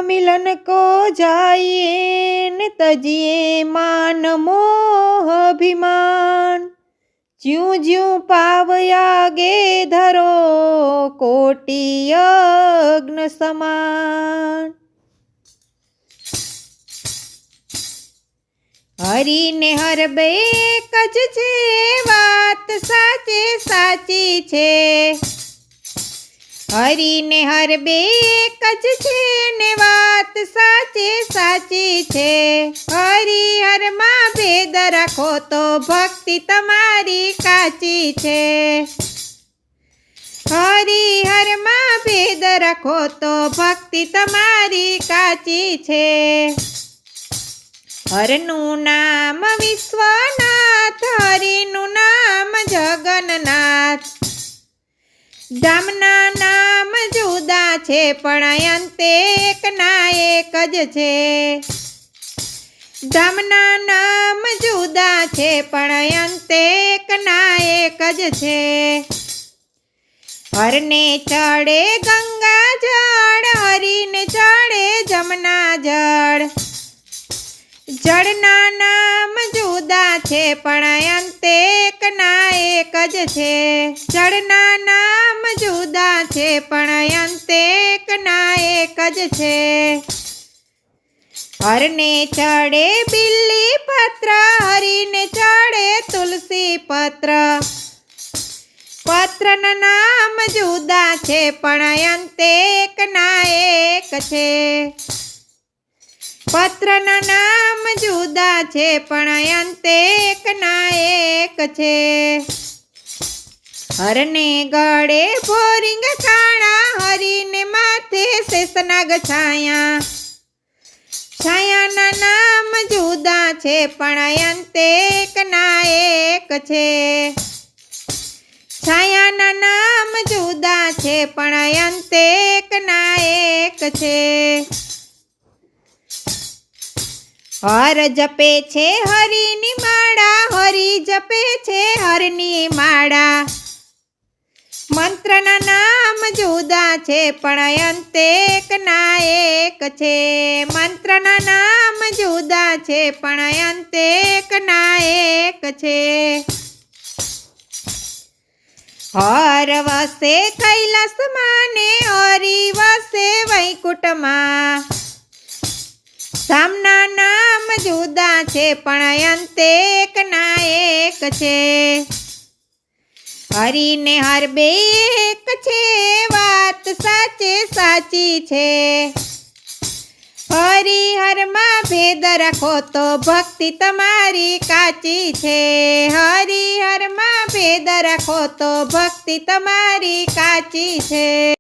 मिलन को जाइए न तजिए मान मोह अभिमान। ज्यों ज्यों पाव आगे धरो कोटि यज्ञ समान। हरि ने हर बे कज छे बात साचे साची छे। हरि ने हर बे कज छे ने बात साचे साची छे। हरि हर मां भेद राखो तो भक्ति तमारी काची छे। हरि हर मां भेद राखो तो भक्ति तमारी काची छे। हरनु नाम विश्वनाथ हरिनु नाम जगन्नाथ। धामना नाम जुदा छे पण अंते एक ना एक ज छे। धामना नाम जुदा छे पण अंते एक ना एक ज छे। हरने चढ़े गंगा जल हरिने चढ़े जमुना जल। जड़ना नाम जुदा छे पण अंते एक ना एक ज छे। जड़ना नाम जुदा छे पण अंते एक ना एक ज छे। हरने चढ़े बिल्ली पत्र हरिने चढ़े तुलसी पत्र। पत्र ना नाम जुदा छे पण अंते एक ना एक छे। पत्र ना नाम जुदा छे पण अंते एक ना एक छे। हरने गळे भोरिंग काणा हरिने माथे शेषनाग छाया। छाया ना नाम जुदा छे पण अंते एक ना एक छे। छाया ना नाम जुदा छे पण अंते एक ना एक छे। हर जपे छे हरिनी माळा हरि जपे छे हरनी माळा। मंत्र ना नाम जुदा छे पण अंते एक ना एक छे। मंत्र ना नाम जुदा छे पण अंते एक ना एक छे। हर वसे कैलास माने हरि वसे वैकुंठ मां। सामना नाम जुदा छे पण अंते एक ना एक छे। हरि ने हर बे एक छे बात साचे साची छे। हरि हर मां भेद राखो तो भक्ति तमारी काची छे। हरि हर मां भेद राखो तो भक्ति तमारी काची छे।